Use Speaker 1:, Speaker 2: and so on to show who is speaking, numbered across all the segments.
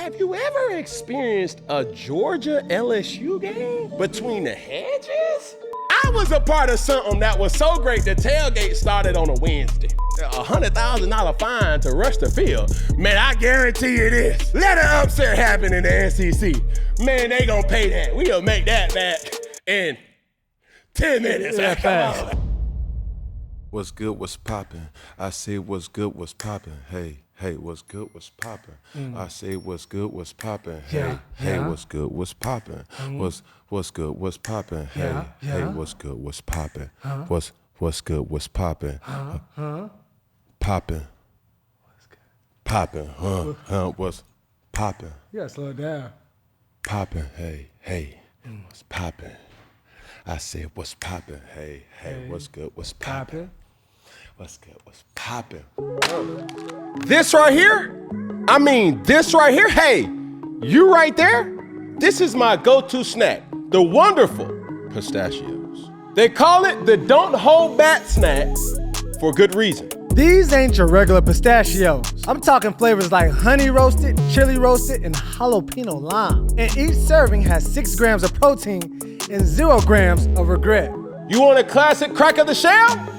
Speaker 1: Have you ever experienced a Georgia LSU game between the hedges? I was a part of something that was so great the tailgate started on a Wednesday. $100,000 fine to rush the field. Man, I guarantee you this. Let an upset happen in the SEC. Man, they gonna pay that. We gonna make that back in 10 minutes.
Speaker 2: Yeah,
Speaker 1: Come on.
Speaker 3: What's good, what's poppin'? I say what's good, what's poppin'. Hey, what's good, what's poppin'? I say what's good, what's poppin'. Hey, what's good, what's poppin'? What's good, what's poppin'? Hey, what's good, what's poppin'? What's good, what's poppin'? Poppin'. Poppin', what's poppin'?
Speaker 2: You gotta slow it down.
Speaker 3: Poppin', hey, what's poppin'? I said, what's poppin'? Hey, what's good, what's poppin'? What's good, what's poppin'?
Speaker 1: This right here? This right here? Hey, you right there? This is my go-to snack, the wonderful pistachios. They call it the don't hold back snack for good reason.
Speaker 2: These ain't your regular pistachios. I'm talking flavors like honey roasted, chili roasted, and jalapeno lime. And each serving has 6 grams of protein and 0 grams of regret.
Speaker 1: You want a classic crack of the shell?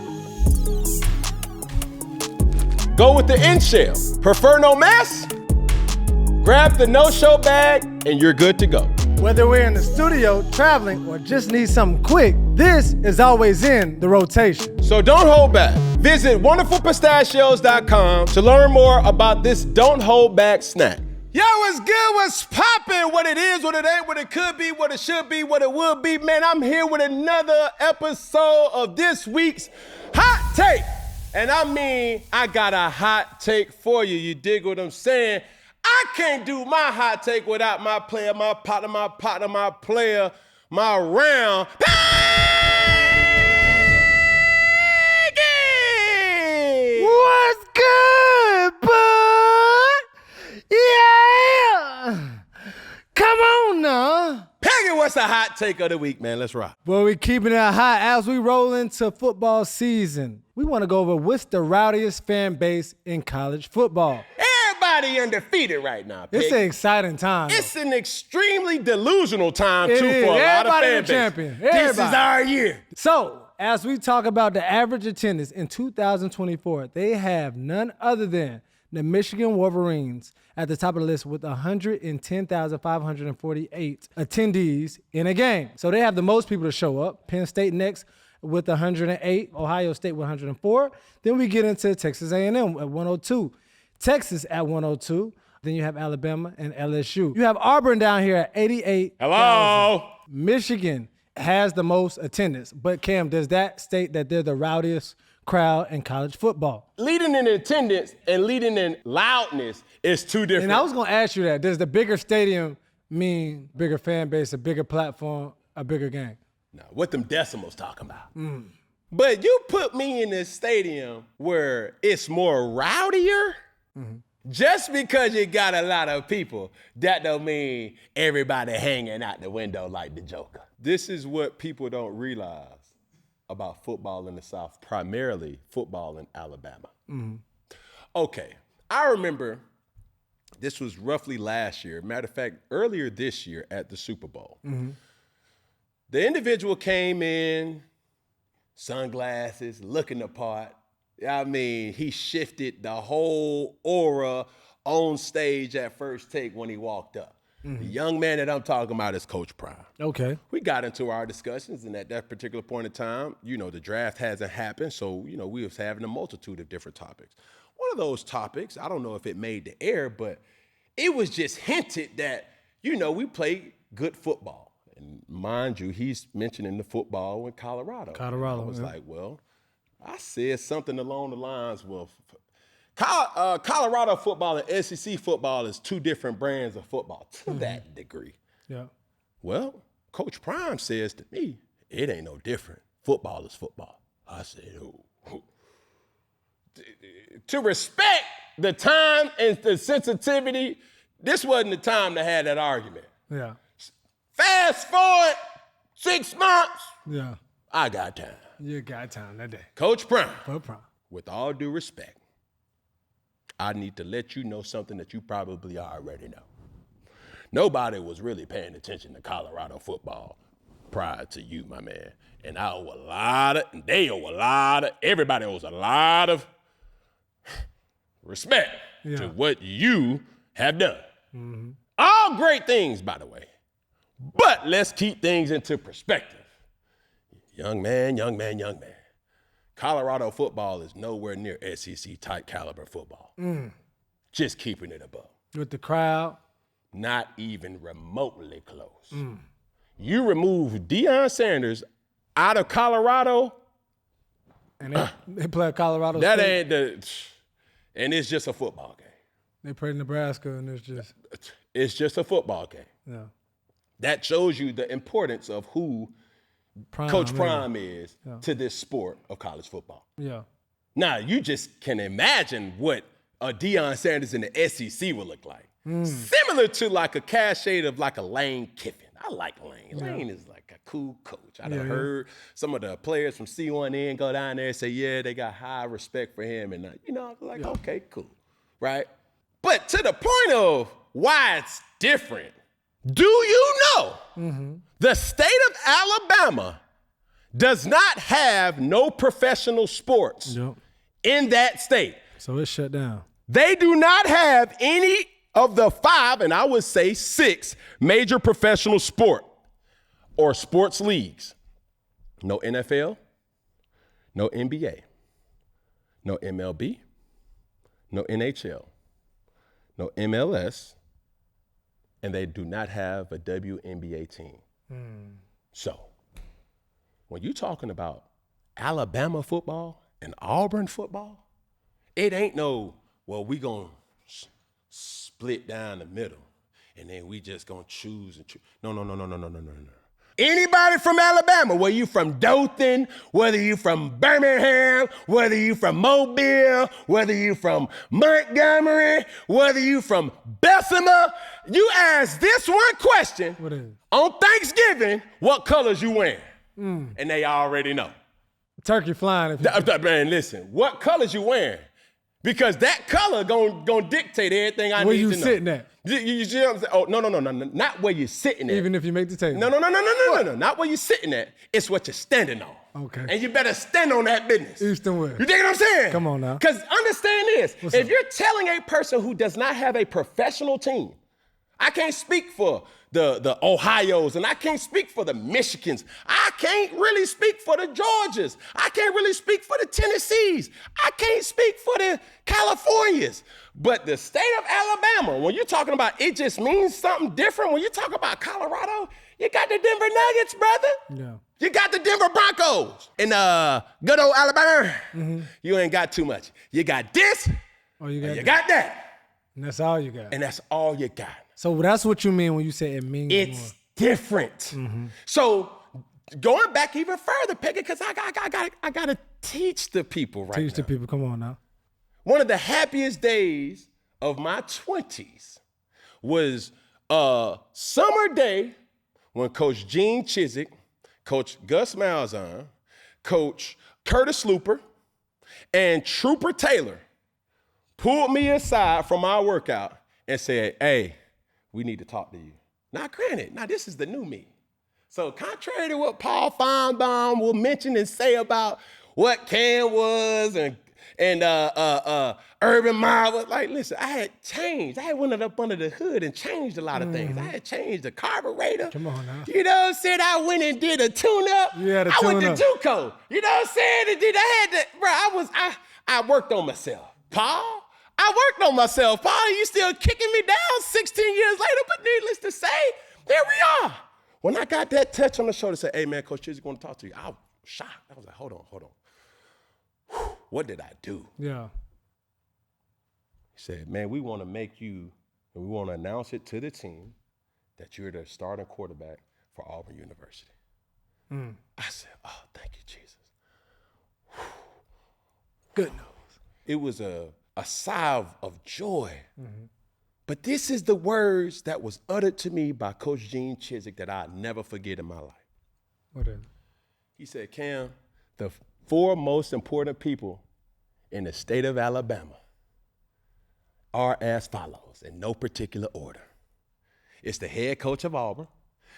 Speaker 1: Go with the in shell. Prefer no mess? Grab the no-show bag and you're good to go.
Speaker 2: Whether we're in the studio, traveling, or just need something quick, this is always in the rotation.
Speaker 1: So don't hold back. Visit wonderfulpistachios.com to learn more about this don't hold back snack. Yo, what's good? What's poppin'? What it is, what it ain't, what it could be, what it should be, what it will be. Man, I'm here with another episode of this week's Hot Take. And I got a hot take for you. You dig what I'm saying? I can't do my hot take without my player, my partner, my player, my round. Peggy!
Speaker 2: What's good, bud? Yeah! Come on now.
Speaker 1: Peggy, what's the hot take of the week, man? Let's rock.
Speaker 2: Well, we keeping it hot as we roll into football season. We want to go over what's the rowdiest fan base in college football.
Speaker 1: Everybody undefeated right now, Peggy.
Speaker 2: It's an exciting time.
Speaker 1: It's an extremely delusional time,
Speaker 2: It
Speaker 1: too,
Speaker 2: is.
Speaker 1: for a lot of
Speaker 2: Everybody
Speaker 1: fan
Speaker 2: the
Speaker 1: bases.
Speaker 2: champion.
Speaker 1: This is
Speaker 2: Everybody.
Speaker 1: our year.
Speaker 2: So, as we talk about the average attendance in 2024, they have none other than the Michigan Wolverines at the top of the list with 110,548 attendees in a game. So they have the most people to show up. Penn State next with 108, Ohio State with 104. Then we get into Texas A&M at 102, Texas at 102. Then you have Alabama and LSU. You have Auburn down here at 88.
Speaker 1: Hello?
Speaker 2: Michigan has the most attendance. But Cam, does that state that they're the rowdiest crowd in college football?
Speaker 1: Leading in attendance and leading in loudness is two different.
Speaker 2: And I was going to ask you that. Does the bigger stadium mean bigger fan base, a bigger platform, a bigger game?
Speaker 1: No, what them decimals talking about? But you put me in this stadium where it's more rowdier, just because you got a lot of people, that don't mean everybody hanging out the window like the Joker. This is what people don't realize about football in the South, primarily football in Alabama. Okay, I remember this was roughly last year. Matter of fact, earlier this year at the Super Bowl. The individual came in, sunglasses, looking the part. He shifted the whole aura on stage at first take when he walked up. The young man that I'm talking about is Coach Prime.
Speaker 2: Okay.
Speaker 1: We got into our discussions, and at that particular point in time, the draft hasn't happened, so, we was having a multitude of different topics. One of those topics, I don't know if it made the air, but it was just hinted that, we play good football. And mind you, he's mentioning the football in Colorado.
Speaker 2: Colorado,
Speaker 1: I was
Speaker 2: yeah.
Speaker 1: like, well, I said something along the lines, Colorado football and SEC football is two different brands of football to that degree.
Speaker 2: Yeah.
Speaker 1: Well, Coach Prime says to me, it ain't no different. Football is football. I said, oh. To respect the time and the sensitivity, this wasn't the time to have that argument.
Speaker 2: Yeah.
Speaker 1: Fast forward 6 months,
Speaker 2: Yeah.
Speaker 1: I got time.
Speaker 2: You got time that day.
Speaker 1: Coach Prime,
Speaker 2: No problem.
Speaker 1: with all due respect, I need to let you know something that you probably already know. Nobody was really paying attention to Colorado football prior to you, my man. And everybody owes a lot of respect to what you have done. Mm-hmm. All great things, by the way. But let's keep things into perspective. Young man. Colorado football is nowhere near SEC type caliber football. Just keeping it above.
Speaker 2: With the crowd?
Speaker 1: Not even remotely close. You remove Deion Sanders out of Colorado.
Speaker 2: And they play at Colorado
Speaker 1: That
Speaker 2: State.
Speaker 1: And it's just a football game.
Speaker 2: They play Nebraska and
Speaker 1: It's just a football game.
Speaker 2: Yeah.
Speaker 1: That shows you the importance of who Coach Prime is to this sport of college football.
Speaker 2: Yeah.
Speaker 1: Now, you just can imagine what a Deion Sanders in the SEC would look like. Similar to like a cachet of like a Lane Kiffin. I like Lane. Lane is like a cool coach. I done heard some of the players from C1N go down there and say, yeah, they got high respect for him. And, I'm like, okay, cool, right? But to the point of why it's different, do you know the state of Alabama does not have no professional sports in that state?
Speaker 2: So it's shut down.
Speaker 1: They do not have any of the 5, and I would say 6 major professional sport or sports leagues. No NFL, no NBA, no MLB, no NHL, no MLS, and they do not have a WNBA team. So when you're talking about Alabama football and Auburn football, it ain't no, well, we gonna split down the middle and then we just gonna choose and choose. No. Anybody from Alabama, whether you from Dothan, whether you from Birmingham, whether you from Mobile, whether you from Montgomery, whether you from Bessemer, you ask this one question on Thanksgiving, what colors you wearing? And they already know.
Speaker 2: Turkey flying.
Speaker 1: Man, listen, what colors you wearing? Because that color gonna dictate everything I
Speaker 2: where
Speaker 1: need to know.
Speaker 2: Where you sitting at?
Speaker 1: You see what I'm saying? Oh, no, not where you're sitting at.
Speaker 2: Even if you make the table?
Speaker 1: No, not where you're sitting at. It's what you're standing on.
Speaker 2: Okay.
Speaker 1: And you better stand on that business.
Speaker 2: East and West.
Speaker 1: You dig what I'm saying?
Speaker 2: Come on now.
Speaker 1: Because understand this.
Speaker 2: What's
Speaker 1: if
Speaker 2: up?
Speaker 1: you're telling a person who does not have a professional team, I can't speak for the Ohios, and I can't speak for the Michigans. I can't really speak for the Georgias. I can't really speak for the Tennessees. I can't speak for the Californias. But the state of Alabama, when you're talking about it just means something different. When you talk about Colorado, you got the Denver Nuggets, brother.
Speaker 2: Yeah.
Speaker 1: You got the Denver Broncos. In good old Alabama, you ain't got too much. You got this, you got that.
Speaker 2: And that's all you got.
Speaker 1: And that's all you got.
Speaker 2: So that's what you mean when you say it means
Speaker 1: it's
Speaker 2: more.
Speaker 1: Different. So going back even further, Peggy, because I got to teach the people right now.
Speaker 2: Teach the people. Come on now.
Speaker 1: One of the happiest days of my 20s was a summer day when Coach Gene Chizik, Coach Gus Malzahn, Coach Curtis Looper, and Trooper Taylor pulled me aside from our workout and said, hey, we need to talk to you. Now, granted, this is the new me. So contrary to what Paul Feinbaum will mention and say about what Cam was and Urban Meyer was, like, listen, I had changed. I had went up under the hood and changed a lot of things. I had changed the carburetor.
Speaker 2: Come on now.
Speaker 1: You know what I'm saying? I went and did a tune-up. I went to JUCO. You know what I'm saying? I worked on myself. Paul? I worked on myself, Paul. You still kicking me down 16 years later, but needless to say, there we are. When I got that touch on the shoulder, said, hey, man, Coach Chizik want to talk to you. I was shocked. I was like, hold on. Whew, what did I do?
Speaker 2: Yeah.
Speaker 1: He said, man, we want to make you, and we want to announce it to the team that you're the starting quarterback for Auburn University. I said, oh, thank you, Jesus. Whew.
Speaker 2: Good news.
Speaker 1: It was a sigh of joy. But this is the words that was uttered to me by Coach Gene Chizik that I'll never forget in my life.
Speaker 2: What is it?
Speaker 1: He said, Cam, the 4 most important people in the state of Alabama are as follows, in no particular order. It's the head coach of Auburn.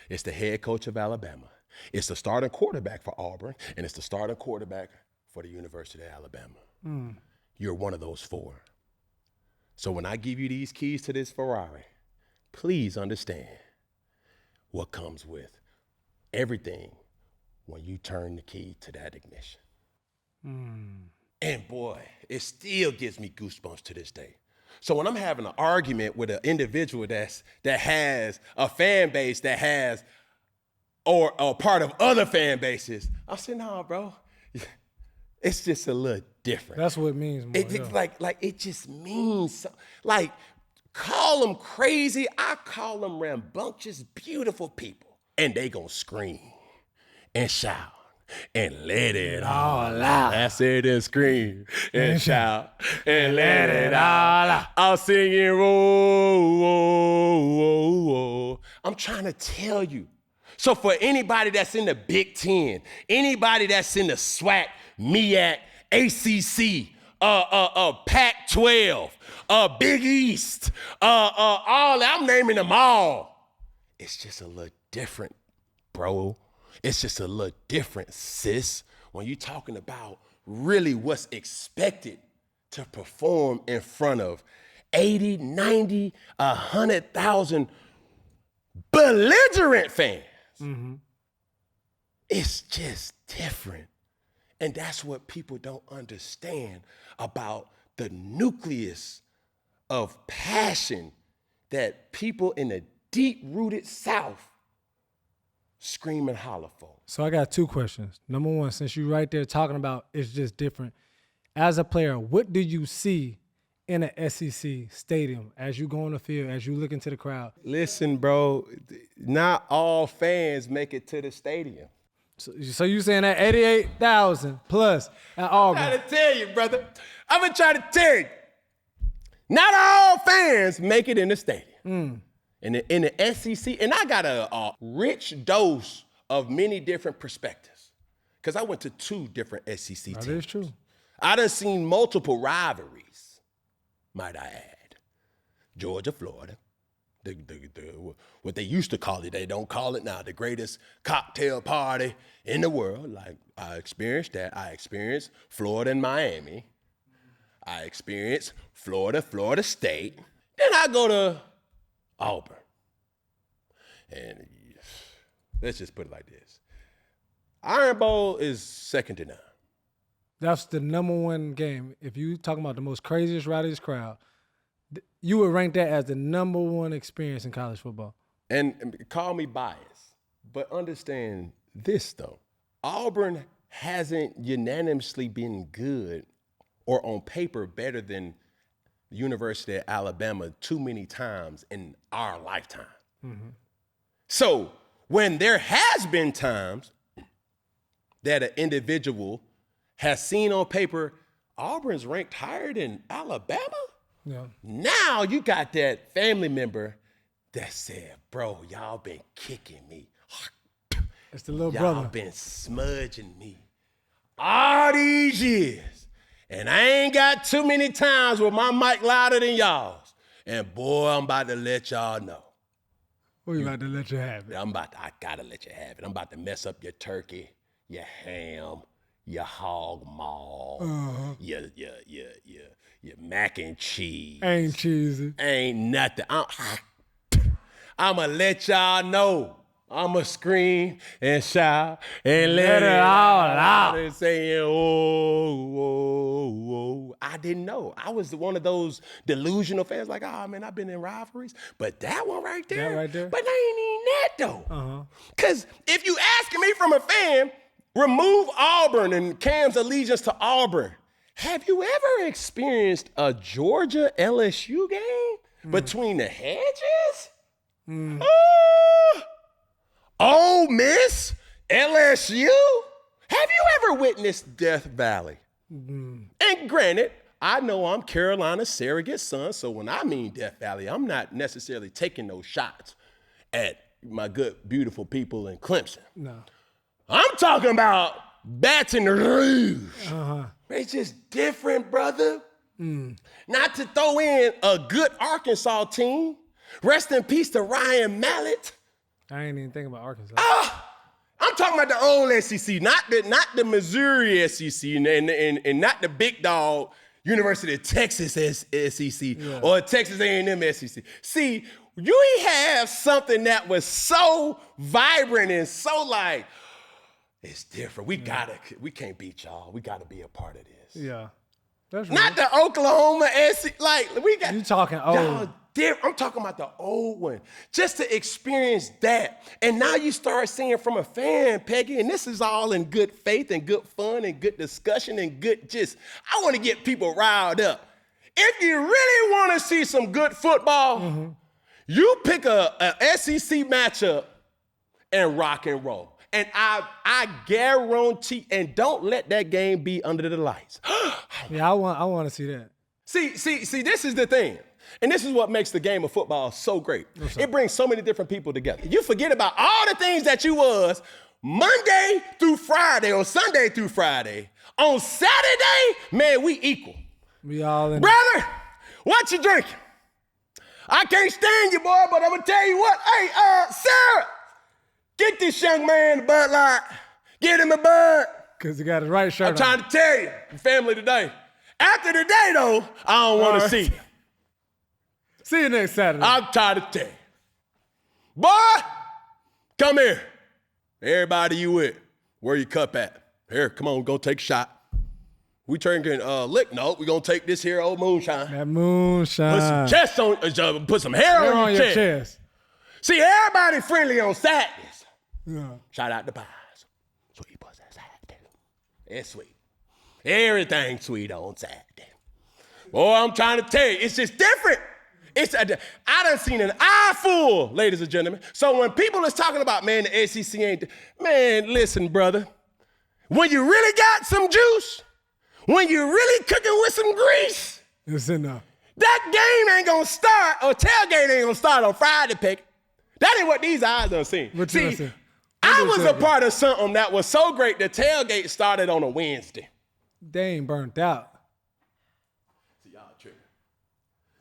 Speaker 1: It's the head coach of Alabama. It's the starting quarterback for Auburn, and it's the starting quarterback for the University of Alabama. You're one of those four. So when I give you these keys to this Ferrari, please understand what comes with everything when you turn the key to that ignition. And boy, it still gives me goosebumps to this day. So when I'm having an argument with an individual that has a fan base that has, or a part of other fan bases, I'm saying, nah, bro, it's just a little different.
Speaker 2: That's what it means more.
Speaker 1: Like it just means something. Like, call them crazy, I call them rambunctious, beautiful people. And they gonna scream and shout and let it all out. I said and scream and shout and let it all out. I'm singing, whoa, whoa, whoa, whoa. I'm trying to tell you. So for anybody that's in the Big Ten, anybody that's in the SWAC, MEAC, ACC, Pac-12, Big East, all I'm naming them all. It's just a little different, bro. It's just a little different, sis, when you're talking about really what's expected to perform in front of 80, 90, 100,000 belligerent fans. It's just different. And that's what people don't understand about the nucleus of passion that people in the deep-rooted South scream and holler for.
Speaker 2: So I got two questions. Number one, since you're right there talking about it's just different, as a player, what do you see in an SEC stadium as you go on the field, as you look into the crowd?
Speaker 1: Listen, bro, not all fans make it to the stadium.
Speaker 2: So you saying that 88,000 plus at Auburn?
Speaker 1: I'm trying to tell you, brother. I'm gonna try to tell you. Not all fans make it in the stadium. In the SEC, and I got a rich dose of many different perspectives, because I went to 2 different SEC teams.
Speaker 2: That is true.
Speaker 1: I done seen multiple rivalries, might I add. Georgia, Florida, what they used to call it, they don't call it now, the greatest cocktail party in the world. Like, I experienced that. I experienced Florida and Miami. I experienced Florida State. Then I go to Auburn. And let's just put it like this. Iron Bowl is second to none.
Speaker 2: That's the number one game. If you talking about the most craziest, rowdiest crowd, you would rank that as the number one experience in college football.
Speaker 1: And call me biased, but understand this, though. Auburn hasn't unanimously been good or on paper better than the University of Alabama too many times in our lifetime. So when there has been times that an individual has seen on paper, Auburn's ranked higher than Alabama?
Speaker 2: Yeah.
Speaker 1: Now you got that family member that said, bro, y'all been kicking me.
Speaker 2: It's the little
Speaker 1: Y'all
Speaker 2: brother.
Speaker 1: been smudging me all these years. And I ain't got too many times with my mic louder than y'all's. And boy, I'm about to let y'all know.
Speaker 2: We about to let you have it.
Speaker 1: I gotta let you have it. I'm about to mess up your turkey, your ham, your hog maw, your mac and cheese.
Speaker 2: Ain't cheesy.
Speaker 1: Ain't nothing. I'ma let y'all know. I'ma scream and shout and let it all out. And saying, oh. I didn't know. I was one of those delusional fans like, oh, man, I've been in rivalries. But that one right there.
Speaker 2: That right there.
Speaker 1: But I ain't even that, though. Because if you asking me from a fan, remove Auburn and Cam's allegiance to Auburn. Have you ever experienced a Georgia LSU game between the hedges? Ole Miss, LSU? Have you ever witnessed Death Valley? And granted, I know I'm Carolina's surrogate son, so when I mean Death Valley, I'm not necessarily taking those shots at my good, beautiful people in Clemson.
Speaker 2: No.
Speaker 1: I'm talking about Baton Rouge. It's just different, brother. Not to throw in a good Arkansas team. Rest in peace to Ryan Mallett.
Speaker 2: I ain't even thinking about Arkansas.
Speaker 1: I'm talking about the old SEC, not the Missouri SEC and not the big dog University of Texas SEC or Texas A&M SEC. See, you have something that was so vibrant and so like, it's different. We can't beat y'all. We gotta be a part of this.
Speaker 2: Yeah. That's
Speaker 1: Not the Oklahoma SEC, like we got.
Speaker 2: You talking old.
Speaker 1: Y'all I'm talking about the old one. Just to experience that. And now you start seeing from a fan, Peggy, and this is all in good faith and good fun and good discussion and good I want to get people riled up. If you really want to see some good football, you pick a SEC matchup and rock and roll. And I guarantee, and don't let that game be under the lights.
Speaker 2: Yeah, I want to see that.
Speaker 1: See, this is the thing. And this is what makes the game of football so great. It brings so many different people together. You forget about all the things that you was Monday through Friday or Sunday through Friday. On Saturday, man, we equal.
Speaker 2: We all in.
Speaker 1: Brother, what you drinking? I can't stand you, boy, but I'm going to tell you what. Hey, Sarah, get this young man the Bud Light. Get him a Bud.
Speaker 2: Because he got his right shirt
Speaker 1: I'm trying to tell you, family today. After today, though, I don't want to see you.
Speaker 2: See you next Saturday.
Speaker 1: I'm tired of telling you. Boy, come here. Everybody you with, where your cup at? Here, come on, go take a shot. We drinking lick. No, we gonna take this here old moonshine.
Speaker 2: That moonshine.
Speaker 1: Put some chest on, put some hair on your chest. See, everybody friendly on Saturdays.
Speaker 2: Yeah.
Speaker 1: Shout out to Pies. Sweet pussy Saturday. It's sweet. Everything sweet on Saturday. Boy, I'm trying to tell you, it's just different. I done seen an eye full, ladies and gentlemen. So when people is talking about, man, the SEC ain't, man, listen, brother. When you really got some juice, when you really cooking with some grease,
Speaker 2: it's enough.
Speaker 1: That game ain't gonna start, or tailgate ain't gonna start on Friday, Pick. That ain't what these eyes done seen. See, I was a part of something that was so great, the tailgate started on a Wednesday.
Speaker 2: They ain't burnt out.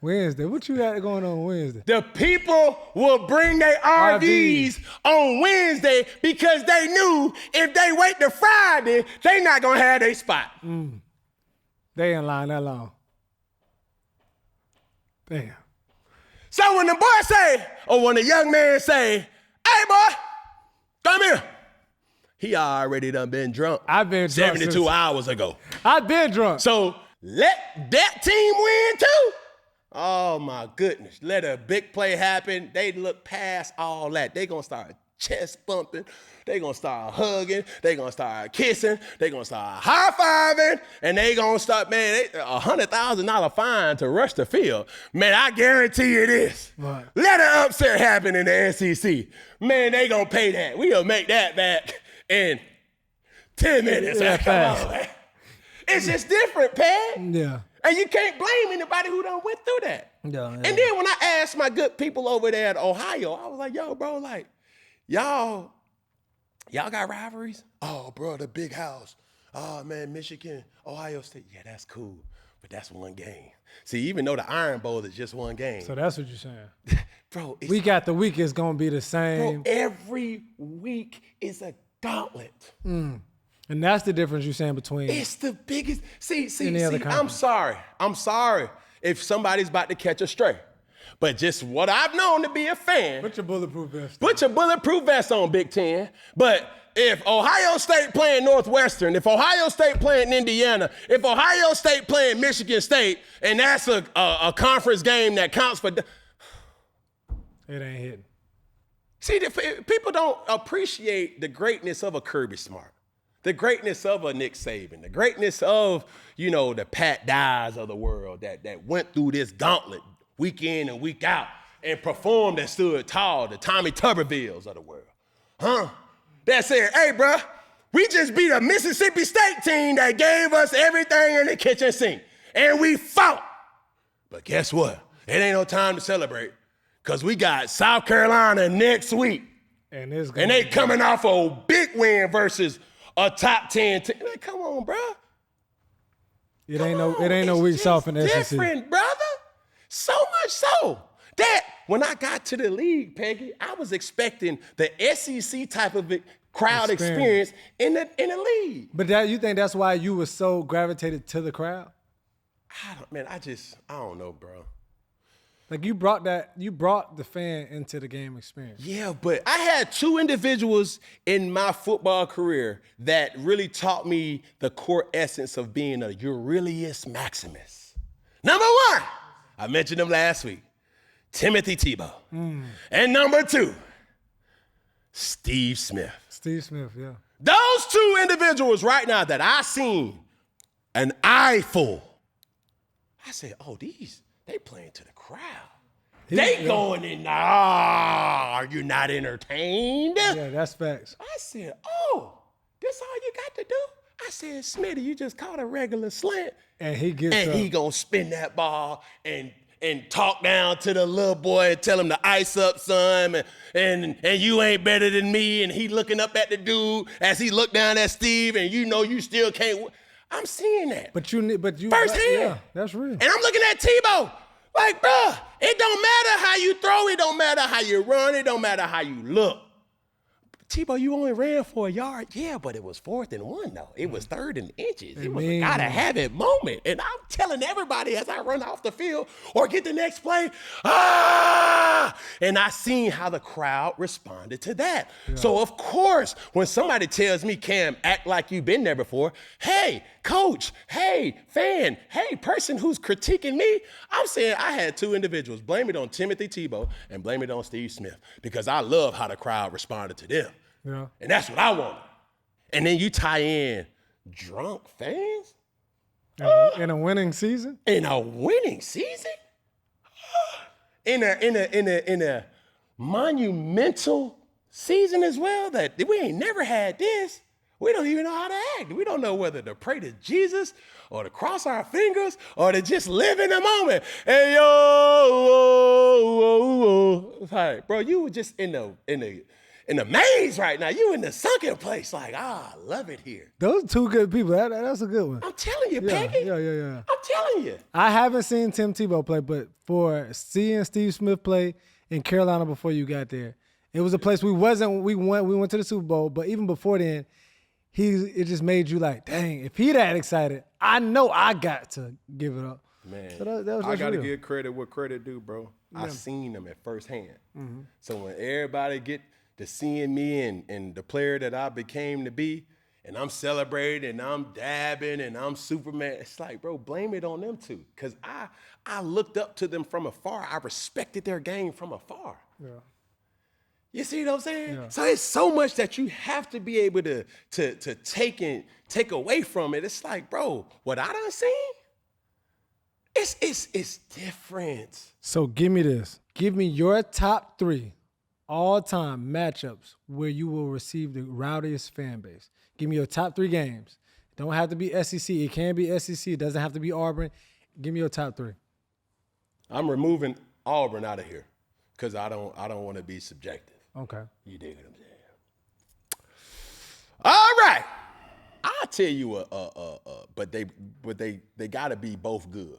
Speaker 1: Wednesday.
Speaker 2: What you got going on Wednesday?
Speaker 1: The people will bring their RVs on Wednesday because they knew if they wait till Friday, they not going to have their spot.
Speaker 2: They ain't lying that long. Damn.
Speaker 1: So when the boy say, or when the young man say, hey, boy, come here. He already done been drunk.
Speaker 2: I've been drunk
Speaker 1: 72 hours ago.
Speaker 2: I've been drunk.
Speaker 1: So let that team win too. Oh, my goodness. Let a big play happen. They look past all that. They going to start chest bumping. They going to start hugging. They going to start kissing. They going to start high-fiving. And they going to start, man, $100,000 fine to rush the field. Man, I guarantee you this.
Speaker 2: Right.
Speaker 1: Let an upset happen in the SEC. Man, they going to pay that. We going to make that back in 10 minutes.
Speaker 2: Yeah,
Speaker 1: come on, man. It's just different, Pat.
Speaker 2: Yeah.
Speaker 1: And you can't blame anybody who done went through that.
Speaker 2: Yeah.
Speaker 1: And then when I asked my good people over there at Ohio, I was like, yo, bro, like, y'all got rivalries? Oh, bro, the big house. Oh, man, Michigan, Ohio State. Yeah, that's cool, but that's one game. See, even though the Iron Bowl is just one game.
Speaker 2: So that's what you're saying.
Speaker 1: Bro,
Speaker 2: week after week is going to be the same.
Speaker 1: Bro, every week is a gauntlet.
Speaker 2: And that's the difference you're saying between.
Speaker 1: It's the biggest. See,
Speaker 2: other
Speaker 1: I'm sorry if somebody's about to catch a stray. But just what I've known to be a fan.
Speaker 2: Put your bulletproof vest on.
Speaker 1: Put your bulletproof vest on, Big Ten. But if Ohio State playing Northwestern, if Ohio State playing Indiana, if Ohio State playing Michigan State, and that's a conference game that counts for.
Speaker 2: It ain't hitting.
Speaker 1: See, people don't appreciate the greatness of a Kirby Smart. The greatness of a Nick Saban, the greatness of, the Pat Dyes of the world that went through this gauntlet week in and week out and performed and stood tall, the Tommy Tubervilles of the world. That said, hey, bro, we just beat a Mississippi State team that gave us everything in the kitchen sink, and we fought. But guess what? It ain't no time to celebrate because we got South Carolina next week.
Speaker 2: And
Speaker 1: they coming off a big win versus a top 10 team. Like, come on, bro.
Speaker 2: It ain't no weeks off in the SEC.
Speaker 1: It's different, brother. So much so that when I got to the league, Peggy, I was expecting the SEC type of crowd experience in the league.
Speaker 2: But you think that's why you were so gravitated to the crowd?
Speaker 1: I don't know, bro.
Speaker 2: Like you brought the fan into the game experience.
Speaker 1: Yeah, but I had two individuals in my football career that really taught me the core essence of being a Aurelius Maximus. Number one, I mentioned him last week, Timothy Tebow. And number two, Steve Smith.
Speaker 2: Steve Smith, yeah.
Speaker 1: Those two individuals right now that I seen an eyeful, I said, oh, they playing to the crowd. They going in, are you not entertained?
Speaker 2: Yeah, that's facts.
Speaker 1: I said, oh, this all you got to do? I said, Smitty, you just caught a regular slant.
Speaker 2: And he gets up.
Speaker 1: He gonna spin that ball and talk down to the little boy and tell him to ice up, son, and you ain't better than me. And he looking up at the dude as he looked down at Steve, and you still can't. I'm seeing that.
Speaker 2: But you
Speaker 1: firsthand.
Speaker 2: Yeah, that's real.
Speaker 1: And I'm looking at Tebow like, bruh, it don't matter how you throw, it don't matter how you run, it don't matter how you look. Tebow, you only ran for a yard. Yeah, but it was 4th and 1, though. It was 3rd and inches. It was a gotta have it moment. And I'm telling everybody as I run off the field or get the next play, and I seen how the crowd responded to that. Yeah. So, of course, when somebody tells me, Cam, act like you've been there before, hey, coach, hey, fan, hey, person who's critiquing me, I'm saying I had two individuals. Blame it on Timothy Tebow and blame it on Steve Smith because I love how the crowd responded to them.
Speaker 2: Yeah.
Speaker 1: And that's what I wanted. And then you tie in drunk fans?
Speaker 2: In a winning season?
Speaker 1: In a winning season? In a monumental season as well that we ain't never had this. We don't even know how to act. We don't know whether to pray to Jesus or to cross our fingers or to just live in the moment. Hey, yo, it's like, bro, you were just in the maze right now. You in the sunken place. Like, I love it here.
Speaker 2: Those are two good people. That's a good one.
Speaker 1: I'm telling you, Peggy.
Speaker 2: Yeah.
Speaker 1: I'm telling you.
Speaker 2: I haven't seen Tim Tebow play, but for seeing Steve Smith play in Carolina before you got there, it was a place we went to the Super Bowl, but even before then, it just made you like, dang, if he that excited, I know I got to give it up.
Speaker 1: Man,
Speaker 2: so that was
Speaker 3: I got to
Speaker 2: real.
Speaker 3: give credit what credit due, bro.
Speaker 1: Yeah. I seen them at firsthand. Mm-hmm. So when everybody get to seeing me and the player that I became to be, and I'm celebrating and I'm dabbing and I'm Superman, it's like, bro, blame it on them two. Because I looked up to them from afar. I respected their game from afar.
Speaker 2: Yeah.
Speaker 1: You see what I'm saying?
Speaker 2: Yeah.
Speaker 1: So it's so much that you have to be able to take away from it. It's like, bro, what I done seen, it's different.
Speaker 2: So give me this. Give me your top 3 all-time matchups where you will receive the rowdiest fan base. Give me your top 3 games. Don't have to be SEC. It can be SEC. It doesn't have to be Auburn. Give me your top 3.
Speaker 1: I'm removing Auburn out of here because I don't want to be subjective.
Speaker 2: Okay.
Speaker 1: You dig what I'm saying? All right. I'll tell you but they gotta be both good.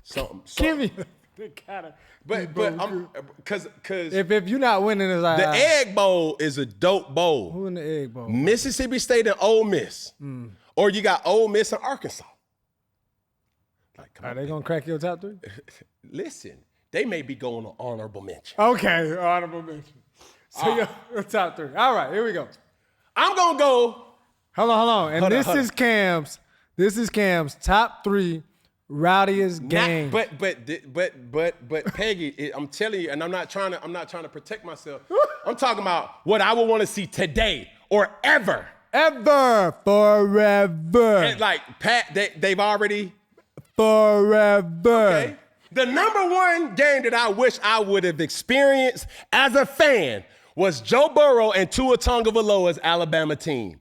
Speaker 1: Something.
Speaker 2: Give me. They gotta.
Speaker 1: But I'm because
Speaker 2: if you're not winning, it's like
Speaker 1: the Egg Bowl is a dope bowl.
Speaker 2: Who in the Egg Bowl?
Speaker 1: Mississippi State and Ole Miss, or you got Ole Miss and Arkansas. Like,
Speaker 2: Are they gonna crack your top 3?
Speaker 1: Listen, they may be going on honorable mention.
Speaker 2: Okay, honorable mention. So your top 3. All right, here we go.
Speaker 1: I'm gonna go.
Speaker 2: Hold on. And this is Cam's top 3 rowdiest game.
Speaker 1: But Peggy, I'm telling you, and I'm not trying to protect myself. I'm talking about what I would want to see today or ever.
Speaker 2: Forever.
Speaker 1: And like Pat, they've already.
Speaker 2: Forever.
Speaker 1: Okay. The number one game that I wish I would have experienced as a fan was Joe Burrow and Tua Tagovailoa's Alabama team.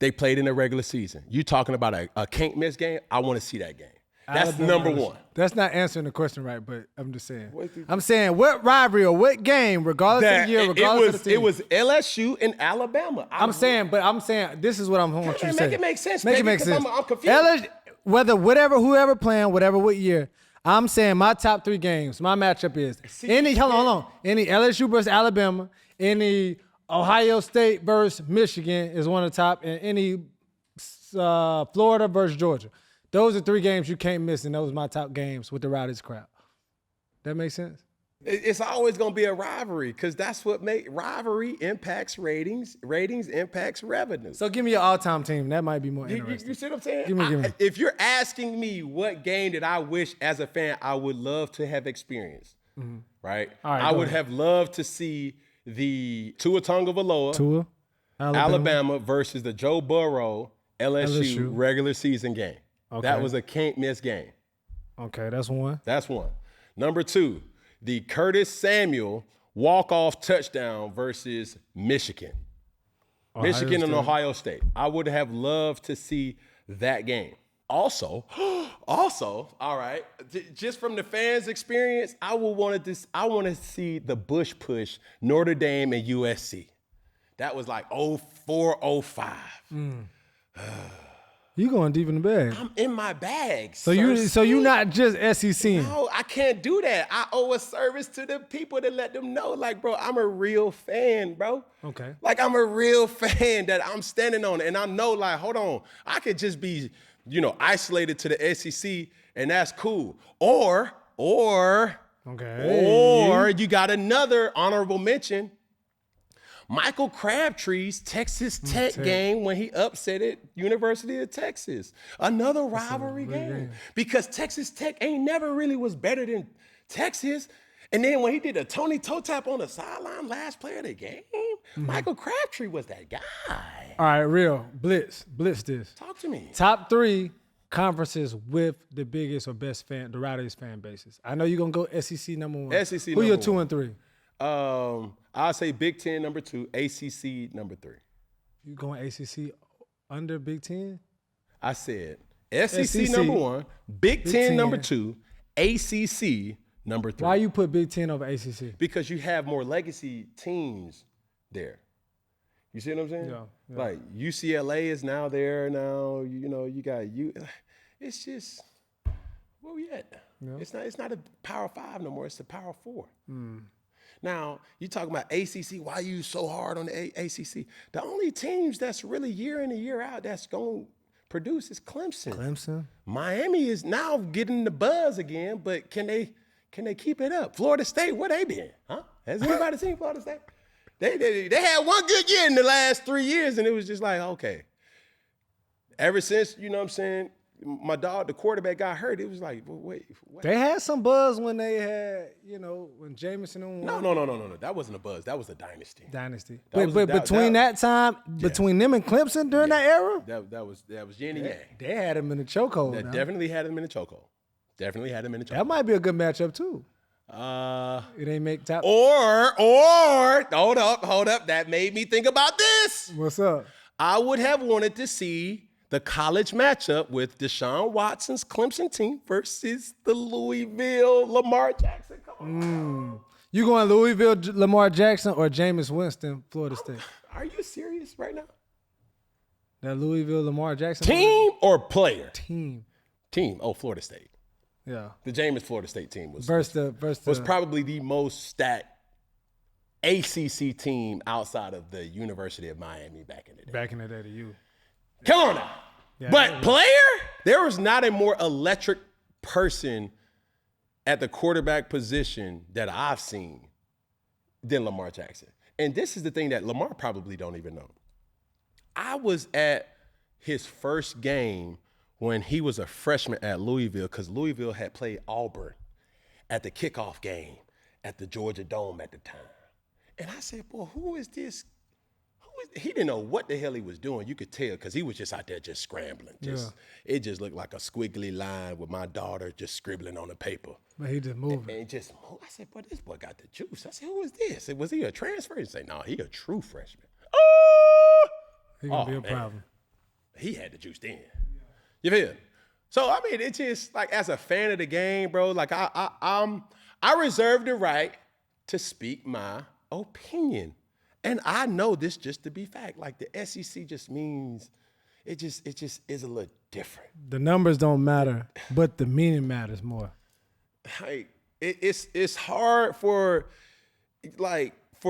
Speaker 1: They played in the regular season. You talking about a can't miss game? I want to see that game. That's
Speaker 2: Alabama
Speaker 1: number one.
Speaker 2: That's not answering the question right, but I'm just saying. I'm saying what rivalry or what game, regardless of the year, regardless of the team.
Speaker 1: It was LSU and Alabama.
Speaker 2: I'm saying this is what I'm want you to say.
Speaker 1: Make it make sense.
Speaker 2: Make it make sense.
Speaker 1: I'm confused.
Speaker 2: Whoever playing, whatever what year, I'm saying my top 3 games, my matchup is hold on. Any LSU versus Alabama, any Ohio State versus Michigan is one of the top, and any Florida versus Georgia. Those are 3 games you can't miss, and those are my top games with the Rowdies crowd. That makes sense?
Speaker 1: It's always going to be a rivalry because that's what rivalry impacts ratings. Ratings impacts revenue.
Speaker 2: So give me your all-time team. That might be more interesting.
Speaker 1: You see what I'm saying?
Speaker 2: Give me.
Speaker 1: If you're asking me what game that I wish as a fan I would love to have experienced, right?
Speaker 2: All right,
Speaker 1: I would have loved to see the Tua Tagovailoa, Alabama versus the Joe Burrow LSU regular season game. Okay. That was a can't-miss game.
Speaker 2: Okay, that's one.
Speaker 1: That's one. Number 2, the Curtis Samuel walk-off touchdown versus Michigan. Michigan and Ohio State. I would have loved to see that game. Also, all right, just from the fans' experience, I want to see the Bush push Notre Dame and USC. That was like 04, 05.
Speaker 2: You going deep in the bag.
Speaker 1: I'm in my bag.
Speaker 2: So you not just SEC.
Speaker 1: No, I can't do that. I owe a service to the people to let them know, like, bro, I'm a real fan, bro.
Speaker 2: Okay.
Speaker 1: Like, I'm a real fan that I'm standing on. And I know, like, hold on, I could just be, isolated to the SEC, and that's cool. Or you got another honorable mention. Michael Crabtree's Texas Tech game when he upset it, University of Texas. Another rivalry game. Because Texas Tech ain't never really was better than Texas. And then when he did a Tony toe tap on the sideline, last play of the game, Michael Crabtree was that guy.
Speaker 2: All right, real. Blitz this.
Speaker 1: Talk to me.
Speaker 2: Top 3 conferences with the biggest or best the Rowdies fan bases. I know you're going to go SEC number 1.
Speaker 1: SEC
Speaker 2: Who
Speaker 1: number
Speaker 2: your
Speaker 1: 1.
Speaker 2: 2 and 3?
Speaker 1: I'll say Big Ten number 2, ACC number 3.
Speaker 2: You going ACC under Big Ten?
Speaker 1: I said SEC number 1, Big Ten number 2, ACC number 3.
Speaker 2: Why you put Big Ten over ACC?
Speaker 1: Because you have more legacy teams there. You see what I'm saying? Yeah. Like UCLA is now there now. You got you. It's just where we at? Yeah. It's not a Power 5 no more. It's a Power 4. Now, you talking about ACC, why you so hard on the ACC? The only teams that's really year in and year out that's going to produce is Clemson. Miami is now getting the buzz again, but can they keep it up? Florida State, where they been? Huh? Has anybody seen Florida State? They had one good year in the last 3 years, and it was just like, okay. Ever since, you know what I'm saying, my dog, the quarterback, got hurt, it was like, well, wait. What?
Speaker 2: They had some buzz when they had, when Jameson and
Speaker 1: No. That wasn't a buzz. That was a dynasty.
Speaker 2: But between that time, between them and Clemson during that era?
Speaker 1: That was yin and yang.
Speaker 2: They had him in the chokehold.
Speaker 1: That definitely had him in the chokehold.
Speaker 2: That might be a good matchup, too. It ain't make top.
Speaker 1: Or, hold up. That made me think about this.
Speaker 2: What's up?
Speaker 1: I would have wanted to see the college matchup with Deshaun Watson's Clemson team versus the Louisville Lamar Jackson. Come on.
Speaker 2: You going Louisville Lamar Jackson or Jameis Winston, Florida State?
Speaker 1: Are you serious right now?
Speaker 2: That Louisville Lamar Jackson
Speaker 1: team or player?
Speaker 2: Team.
Speaker 1: Oh, Florida State.
Speaker 2: Yeah.
Speaker 1: The Jameis Florida State team was probably the most stacked ACC team outside of the University of Miami back in the day.
Speaker 2: Back in the day to you.
Speaker 1: Come on now. Yeah, but player, there was not a more electric person at the quarterback position that I've seen than Lamar Jackson. And this is the thing that Lamar probably don't even know. I was at his first game when he was a freshman at Louisville because Louisville had played Auburn at the kickoff game at the Georgia Dome at the time. And I said, boy, who is this? He didn't know what the hell he was doing. You could tell because he was just out there just scrambling. It just looked like a squiggly line with my daughter just scribbling on the paper.
Speaker 2: But he just moving.
Speaker 1: And just moved. I said, boy, this boy got the juice. I said, who is this? Was he a transfer? He said, no, he a true freshman. Oh!
Speaker 2: He gonna be a problem.
Speaker 1: He had the juice then. You feel? So, I mean, it's just like as a fan of the game, bro, like I reserve the right to speak my opinion. And I know this just to be fact. Like the SEC just means it just is a little different.
Speaker 2: The numbers don't matter, but the meaning matters more.
Speaker 1: like it's hard for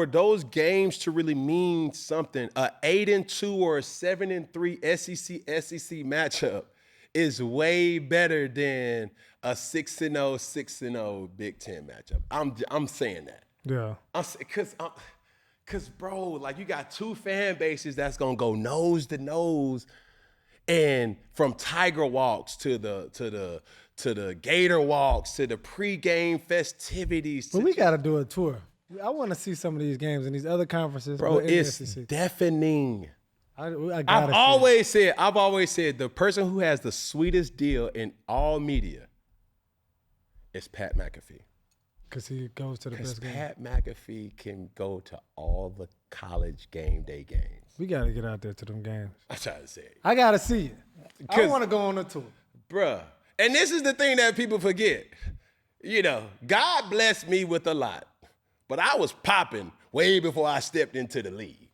Speaker 1: those games to really mean something. A 8-2 or a 7-3 SEC matchup is way better than a 6-0, 6-0 Big Ten matchup. I'm saying that.
Speaker 2: Yeah.
Speaker 1: Cause bro, like you got two fan bases that's gonna go nose to nose, and from Tiger walks to the Gator walks to the pregame festivities.
Speaker 2: But we gotta do a tour. I want to see some of these games in these other conferences.
Speaker 1: Bro,
Speaker 2: in the
Speaker 1: it's
Speaker 2: SEC.
Speaker 1: deafening.
Speaker 2: I've
Speaker 1: always said the person who has the sweetest deal in all media is Pat McAfee.
Speaker 2: Because he goes to the best game.
Speaker 1: Pat McAfee can go to all the college game day games.
Speaker 2: We got to get out there to them games.
Speaker 1: I'm trying to say it.
Speaker 2: I got to see it. I want to go on a tour.
Speaker 1: Bruh. And this is the thing that people forget. You know, God blessed me with a lot, but I was popping way before I stepped into the league.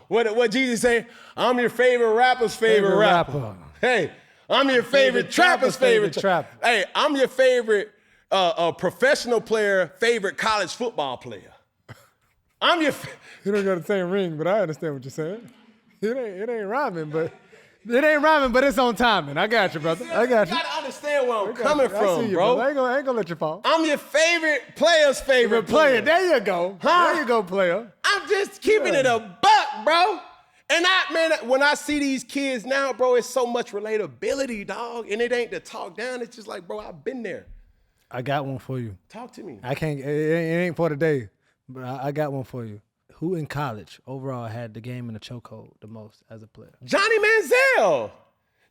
Speaker 1: What Jesus say? I'm your favorite rapper's favorite rapper. Hey, I'm your favorite trapper's favorite trapper. Hey, I'm your favorite professional player, favorite college football player. I'm your.
Speaker 2: You don't got the same ring, but I understand what you're saying. It ain't rhyming, but it's on timing. I got you, brother. I got you.
Speaker 1: You gotta understand where I'm coming from, bro.
Speaker 2: I ain't gonna let you fall.
Speaker 1: I'm your favorite player's favorite player.
Speaker 2: There you go.
Speaker 1: Huh?
Speaker 2: There you go, player.
Speaker 1: I'm just keeping it a buck, bro. And when I see these kids now, bro, it's so much relatability, dog. And it ain't to talk down. It's just like, bro, I've been there.
Speaker 2: I got one for you.
Speaker 1: Talk to me.
Speaker 2: I can't. It ain't for today, but I got one for you. Who in college overall had the game in the chokehold the most as a player?
Speaker 1: Johnny Manziel.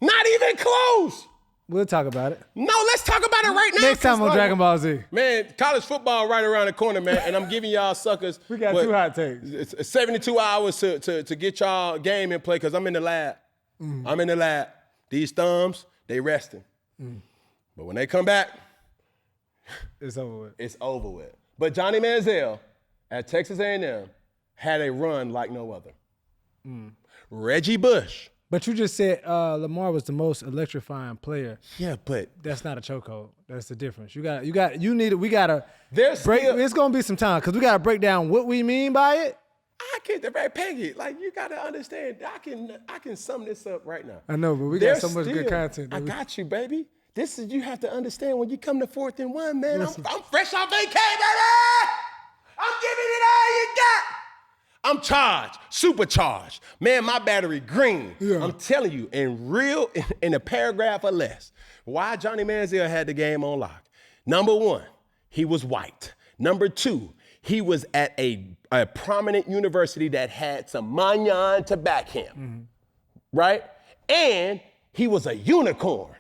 Speaker 1: Not even close.
Speaker 2: We'll talk about it.
Speaker 1: No, let's talk about it right now.
Speaker 2: Next time on Dragon Ball Z.
Speaker 1: Man, college football right around the corner, man, and I'm giving y'all suckers.
Speaker 2: We got 2 hot takes.
Speaker 1: It's 72 hours to get y'all game in play because I'm in the lab. I'm in the lab. These thumbs, they resting. But when they come back,
Speaker 2: it's over with.
Speaker 1: It's over with. But Johnny Manziel at Texas A&M had a run like no other. Reggie Bush.
Speaker 2: But you just said Lamar was the most electrifying player.
Speaker 1: Yeah, but
Speaker 2: that's not a chokehold. That's the difference. We gotta
Speaker 1: break.
Speaker 2: It's gonna be some time because we gotta break down what we mean by it.
Speaker 1: I can't peg it. Like you gotta understand. I can sum this up right now.
Speaker 2: I know, but we got so much good content.
Speaker 1: I got you, baby. This is you have to understand when you come to 4th and 1, man. I'm fresh off vacation, baby. I'm giving it all you got. I'm charged, supercharged. Man, my battery green. Yeah. I'm telling you, in a paragraph or less, why Johnny Manziel had the game on lock. Number 1, he was white. Number 2, he was at a prominent university that had some manyan to back him, right? And he was a unicorn.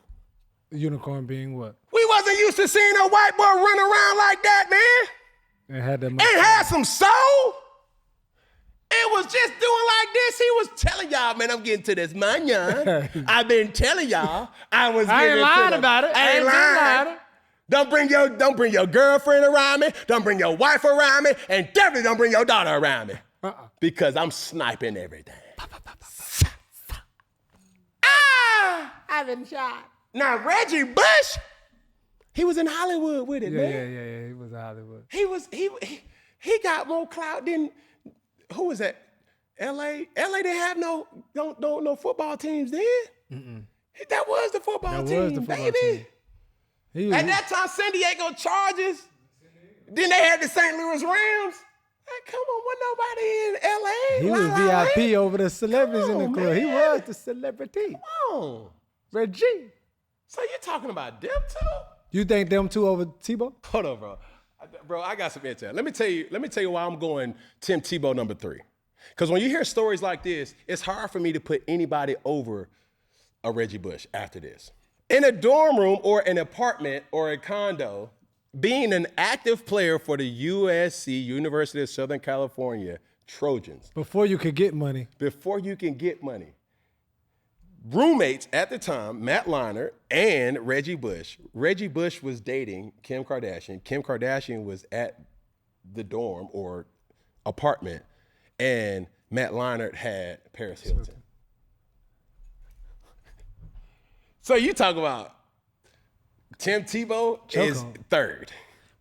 Speaker 2: A unicorn being what?
Speaker 1: We wasn't used to seeing a white boy run around like that, man.
Speaker 2: It
Speaker 1: had some soul. It was just doing like this. He was telling y'all, man, I'm getting to this manyan. I've been telling y'all. I ain't
Speaker 2: lying about it.
Speaker 1: I ain't lying. Don't bring your girlfriend around me. Don't bring your wife around me. And definitely don't bring your daughter around me. Because I'm sniping everything. I've been shot. Now, Reggie Bush, he was in Hollywood with it, man.
Speaker 2: Yeah, he was in Hollywood.
Speaker 1: He got more clout than, who was that? LA didn't have no football teams then. That was the football team, baby. At that time, San Diego Chargers. Then they had the St. Louis Rams. Hey, come on, wasn't nobody in LA.
Speaker 2: He was VIP over the celebrities in the club. Man. He was the celebrity.
Speaker 1: Come on.
Speaker 2: Reggie.
Speaker 1: So you're talking about them two?
Speaker 2: You think them two over Tebow?
Speaker 1: Hold on, bro. Bro, I got some intel. Let me tell you why I'm going Tim Tebow number 3. Because when you hear stories like this, it's hard for me to put anybody over a Reggie Bush after this. In a dorm room or an apartment or a condo, being an active player for the USC, University of Southern California, Trojans.
Speaker 2: Before you could get money.
Speaker 1: Roommates at the time, Matt Leinart and Reggie Bush. Reggie Bush was dating Kim Kardashian. Kim Kardashian was at the dorm or apartment, and Matt Leinart had Paris Hilton. So you talk about Tim Tebow is third.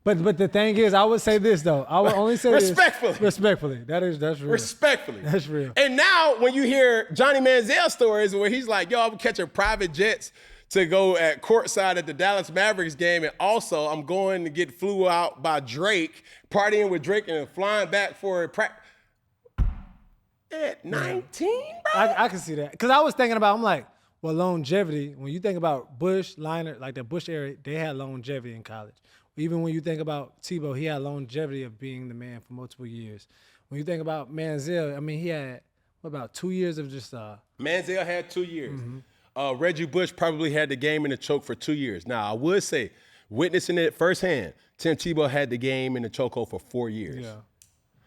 Speaker 2: But the thing is, I would say this though. I would only say
Speaker 1: respectfully.
Speaker 2: This. Respectfully. That's real.
Speaker 1: Respectfully.
Speaker 2: That's real.
Speaker 1: And now when you hear Johnny Manziel stories where he's like, yo, I'm catching private jets to go at courtside at the Dallas Mavericks game, and also I'm going to get flew out by Drake, partying with Drake and flying back for a practice. At 19, bro?
Speaker 2: I can see that. Because I was thinking about, I'm like, well, longevity, when you think about Bush, Liner, like the Bush era, they had longevity in college. Even when you think about Tebow, he had longevity of being the man for multiple years. When you think about Manziel, I mean, he had, what, about 2 years of just...
Speaker 1: Manziel had 2 years. Reggie Bush probably had the game in the choke for 2 years. Now, I would say, witnessing it firsthand, Tim Tebow had the game in the chokehold for 4 years.
Speaker 2: Yeah.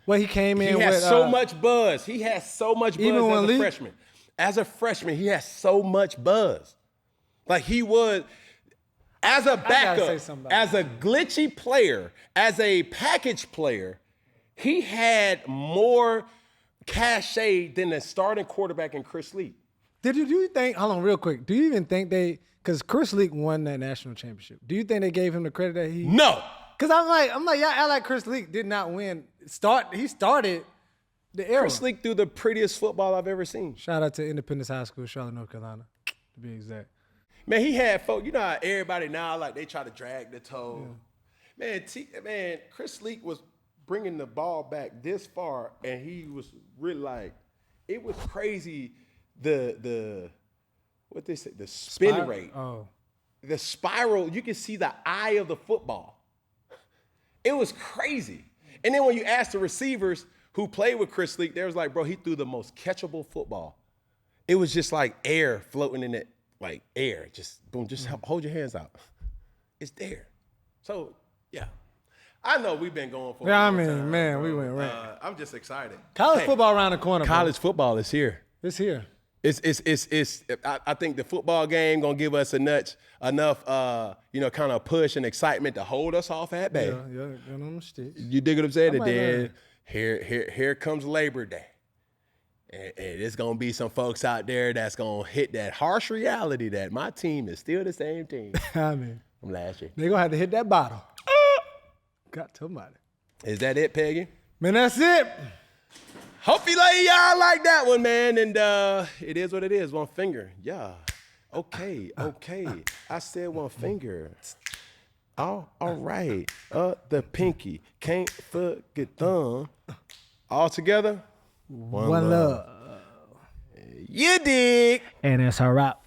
Speaker 2: Well, he came in with...
Speaker 1: He had so much buzz. He had so much buzz as a freshman. As a freshman, he had so much buzz. Like, he was... As a backup, as a glitchy player, as a package player, he had more cachet than the starting quarterback in Chris Leak.
Speaker 2: Do you think, hold on real quick, do you even think because Chris Leak won that national championship, do you think they gave him the credit that he...
Speaker 1: No.
Speaker 2: Because I'm like, y'all act like Chris Leak did not win. He started the era.
Speaker 1: Chris Leak threw the prettiest football I've ever seen.
Speaker 2: Shout out to Independence High School, Charlotte, North Carolina, to be exact.
Speaker 1: Man, he had folk. You know how everybody now, like, they try to drag the toe. Yeah. Man, Chris Leak was bringing the ball back this far, and he was really like, it was crazy. What they say, the spin rate.
Speaker 2: Oh.
Speaker 1: The spiral, you can see the eye of the football. It was crazy. And then when you ask the receivers who played with Chris Leak, they was like, bro, he threw the most catchable football. It was just like air floating in it. Like air, just boom, just hold your hands out. It's there. So, yeah. I know we've been going for a long time,
Speaker 2: man, we went right.
Speaker 1: I'm just excited.
Speaker 2: College football around the corner,
Speaker 1: College football is here.
Speaker 2: It's here.
Speaker 1: I think the football game gonna give us enough kind of push and excitement to hold us off at bay.
Speaker 2: Yeah, on the sticks.
Speaker 1: You dig what I'm saying? And then here comes Labor Day. And there's going to be some folks out there that's going to hit that harsh reality that my team is still the same team
Speaker 2: from
Speaker 1: last year.
Speaker 2: They're going to have to hit that bottle. Got somebody.
Speaker 1: Is that it, Peggy?
Speaker 2: Man, that's it.
Speaker 1: Hope y'all like that one, man. And it is what it is. One finger. Yeah. Okay. I said one finger. All right. The pinky. Can't forget thumb. All together.
Speaker 2: One love.
Speaker 1: You dig.
Speaker 2: And it's a wrap.